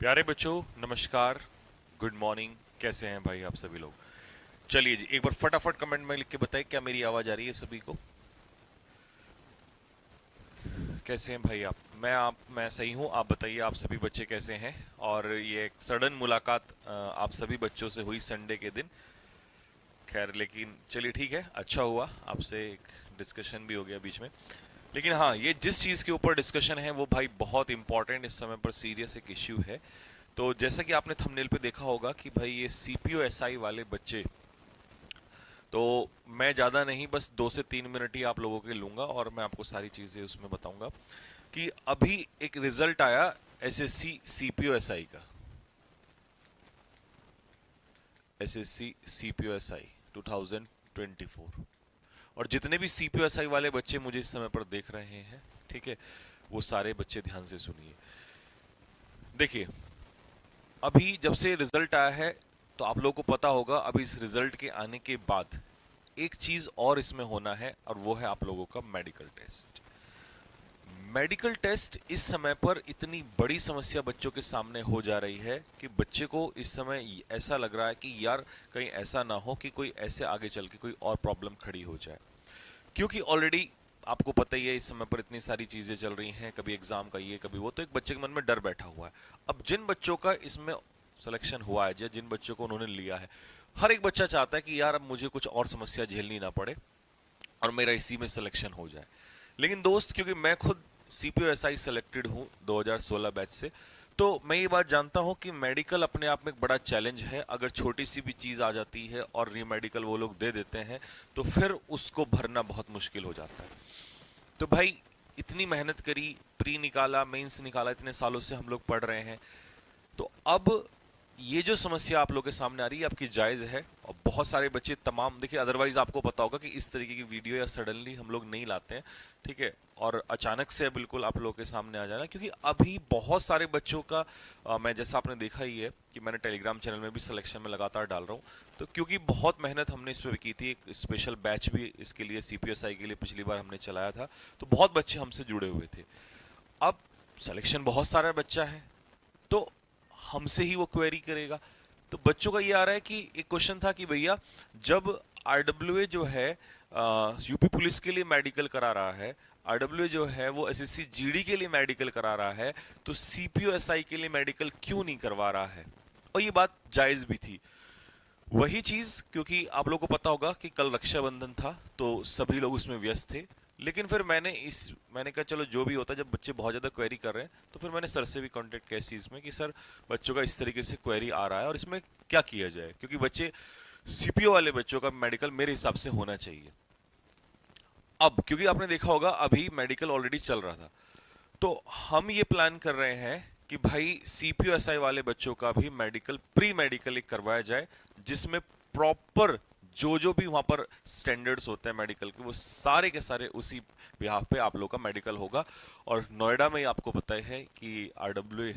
प्यारे बच्चों, नमस्कार, गुड मॉर्निंग। कैसे हैं भाई आप सभी लोग? चलिए जी, एक बार फटाफट कमेंट में लिख के बताइए, क्या मेरी आवाज आ रही है सभी को? कैसे हैं भाई आप? मैं सही हूँ। आप बताइए, आप सभी बच्चे कैसे हैं? और ये एक सडन मुलाकात आप सभी बच्चों से हुई संडे के दिन। खैर, लेकिन चलिए ठीक है, अच्छा हुआ, आपसे एक डिस्कशन भी हो गया बीच में। लेकिन हाँ, ये जिस चीज़ के ऊपर डिस्कशन है वो भाई बहुत इंपॉर्टेंट, इस समय पर सीरियस एक इश्यू है। तो जैसा कि आपने थंबनेल पे देखा होगा कि भाई ये सीपीयू एसआई वाले बच्चे, तो मैं ज़्यादा नहीं, बस 2 से 3 मिनट ही आप लोगों के लूंगा और मैं आपको सारी चीज़ें उसमें बताऊंगा कि अभी एक रिजल्ट आया एसएससी सीपीयू एसआई का। SSC CPU SI 2024। और जितने भी सीपीयू एसआई वाले बच्चे मुझे इस समय पर देख रहे हैं, ठीक है, वो सारे बच्चे ध्यान से सुनिए। देखिए, अभी जब से रिजल्ट आया है तो आप लोगों को पता होगा, अभी इस रिजल्ट के आने के बाद एक चीज और इसमें होना है और वो है आप लोगों का मेडिकल टेस्ट। मेडिकल टेस्ट इस समय पर इतनी बड़ी समस्या बच्चों के सामने हो जा रही है कि बच्चे को इस समय ऐसा लग रहा है कि यार कहीं ऐसा ना हो कि कोई ऐसे आगे चल के कोई और प्रॉब्लम खड़ी हो जाए, क्योंकि ऑलरेडी आपको पता ही है इस समय पर इतनी सारी चीजें चल रही हैं, कभी एग्जाम का ये कभी वो, तो एक बच्चे के मन में डर बैठा हुआ है। अब जिन बच्चों का इसमें सिलेक्शन हुआ है या जिन बच्चों को उन्होंने लिया है, हर एक बच्चा चाहता है कि यार अब मुझे कुछ और समस्या झेलनी ना पड़े और मेरा इसी में सिलेक्शन हो जाए। लेकिन दोस्त, क्योंकि मैं खुद सीपीओ एसआई सेलेक्टेड हूं 2016 बैच से, तो मैं ये बात जानता हूं कि मेडिकल अपने आप में एक बड़ा चैलेंज है। अगर छोटी सी भी चीज आ जाती है और री मेडिकल वो लोग दे देते हैं तो फिर उसको भरना बहुत मुश्किल हो जाता है। तो भाई, इतनी मेहनत करी, प्री निकाला, मेंस निकाला, इतने सालों से हम लोग पढ़ रहे हैं, तो अब ये जो समस्या आप लोगों के सामने आ रही है आपकी जायज है। और बहुत सारे बच्चे तमाम, देखिए, अदरवाइज आपको पता होगा कि इस तरीके की वीडियो या सडनली हम लोग नहीं लाते हैं, ठीक है, और अचानक से बिल्कुल आप लोगों के सामने आ जाना, क्योंकि अभी बहुत सारे बच्चों का मैं, जैसा आपने देखा ही है कि मैंने टेलीग्राम चैनल में भी सिलेक्शन में लगातार डाल रहा हूँ, तो क्योंकि बहुत मेहनत हमने इस पर की थी, एक स्पेशल बैच भी इसके लिए सीपीएसआई के लिए पिछली बार हमने चलाया था, तो बहुत बच्चे हमसे जुड़े हुए थे। अब सिलेक्शन बहुत सारा बच्चा है, तो हमसे ही वो क्वेरी करेगा। तो बच्चों का ये आ रहा है कि एक क्वेश्चन था कि भैया, जब आरडब्ल्यूए जो है यूपी पुलिस के लिए मेडिकल करा रहा है, आरडब्ल्यूए जो है वो एसएससी जीडी के लिए मेडिकल करा रहा है, तो सीपीयू एसआई के लिए मेडिकल क्यों नहीं करवा रहा है? और ये बात जायज भी थी। वही चीज, क्योंकि आप लोगों को पता होगा कि कल रक्षाबंधन था तो सभी लोग उसमें व्यस्त थे। लेकिन फिर मैंने कहा चलो जो भी होता है, जब बच्चे बहुत ज्यादा क्वेरी कर रहे हैं तो फिर मैंने सर से भी कांटेक्ट किया इस चीज में कि सर, बच्चों का इस तरीके से क्वेरी आ रहा है और इसमें क्या किया जाए, क्योंकि बच्चे, सीपीओ वाले बच्चों का मेडिकल मेरे हिसाब से होना चाहिए। अब क्योंकि आपने देखा होगा अभी मेडिकल ऑलरेडी चल रहा था, तो हम ये प्लान कर रहे हैं कि भाई सीपीयू एसआई वाले बच्चों का भी मेडिकल, प्री मेडिकल एक करवाया जाए, जिसमें प्रॉपर जो जो भी वहां पर स्टैंडर्ड्स होते हैं मेडिकल के, वो सारे के सारे उसी बिहाफ पे आप लोग का मेडिकल होगा। और नोएडा में आपको पता है कि आरडब्ल्यू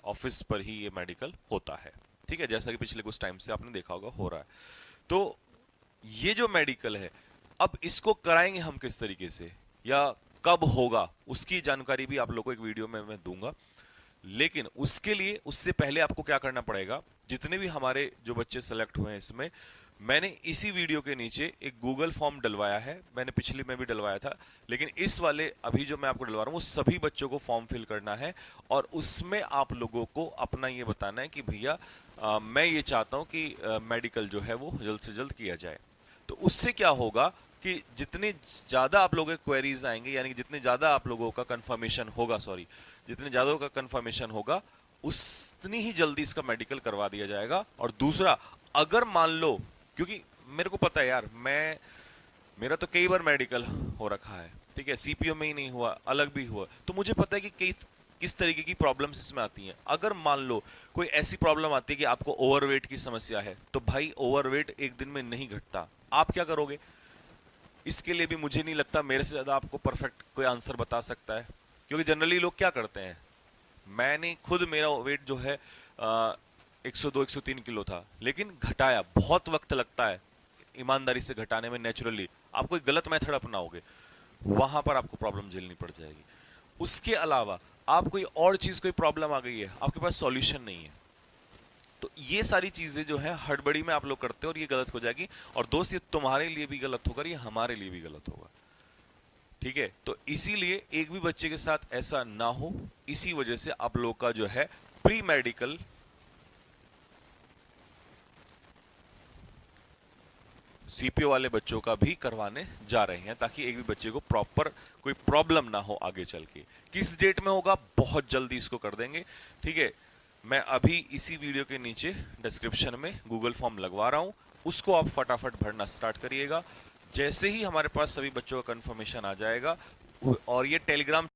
ऑफिस पर ही ये मेडिकल होता है, ठीक है, जैसा कि पिछले कुछ टाइम से आपने देखा होगा हो रहा है। तो ये जो मेडिकल है, अब इसको कराएंगे हम किस तरीके से या कब होगा, उसकी जानकारी भी आप लोगों को एक वीडियो में मैं दूंगा। लेकिन उसके लिए, उससे पहले आपको क्या करना पड़ेगा, जितने भी हमारे जो बच्चे सेलेक्ट हुए हैं इसमें, मैंने इसी वीडियो के नीचे एक गूगल फॉर्म डलवाया है, मैंने पिछले में भी डलवाया था, लेकिन इस वाले अभी जो मैं आपको डलवा रहा हूँ वो सभी बच्चों को फॉर्म फिल करना है। और उसमें आप लोगों को अपना ये बताना है कि भैया, मैं ये चाहता हूँ कि मेडिकल जो है वो जल्द से जल्द किया जाए। तो उससे क्या होगा कि जितने ज्यादा आप लोगों के क्वेरीज आएंगे, यानी कि जितने ज्यादा आप लोगों का कंफर्मेशन होगा, सॉरी, जितने ज्यादा का कंफर्मेशन होगा, उतनी ही जल्दी इसका मेडिकल करवा दिया जाएगा। और दूसरा, अगर मान लो, क्योंकि मेरे को पता है यार, मेरा तो कई बार मेडिकल हो रखा है, ठीक है, सीपीओ में ही नहीं हुआ, अलग भी हुआ, तो मुझे पता है कि किस तरीके की प्रॉब्लम्स इसमें आती हैं। अगर मान लो कोई ऐसी प्रॉब्लम आती है कि आपको ओवरवेट की समस्या है, तो भाई ओवरवेट एक दिन में नहीं घटता, आप क्या करोगे? इसके लिए भी मुझे नहीं लगता मेरे से ज्यादा आपको परफेक्ट कोई आंसर बता सकता है, क्योंकि जनरली लोग क्या करते हैं, मैंने खुद, मेरा वेट जो है 102-103 किलो था, लेकिन घटाया, बहुत वक्त लगता है ईमानदारी से घटाने में, नेचुरली आप कोई गलत मेथड अपनाओगे वहां पर आपको प्रॉब्लम झेलनी पड़ जाएगी। उसके अलावा आप कोई और चीज, कोई प्रॉब्लम आ गई है, आपके पास सॉल्यूशन नहीं है, तो ये सारी चीजें जो है हड़बड़ी में आप लोग करते हो और ये गलत हो जाएगी। और दोस्त ये तुम्हारे लिए भी गलत होगा, ये हमारे लिए भी गलत होगा, ठीक है। तो इसीलिए एक भी बच्चे के साथ ऐसा ना हो, इसी वजह से आप लोग का जो है प्री मेडिकल सीपीओ वाले बच्चों का भी करवाने जा रहे हैं, ताकि एक भी बच्चे को प्रॉपर कोई प्रॉब्लम ना हो आगे चल के। किस डेट में होगा, बहुत जल्दी इसको कर देंगे, ठीक है। मैं अभी इसी वीडियो के नीचे डिस्क्रिप्शन में गूगल फॉर्म लगवा रहा हूं, उसको आप फटाफट भरना स्टार्ट करिएगा। जैसे ही हमारे पास सभी बच्चों का कंफर्मेशन आ जाएगा, और ये टेलीग्राम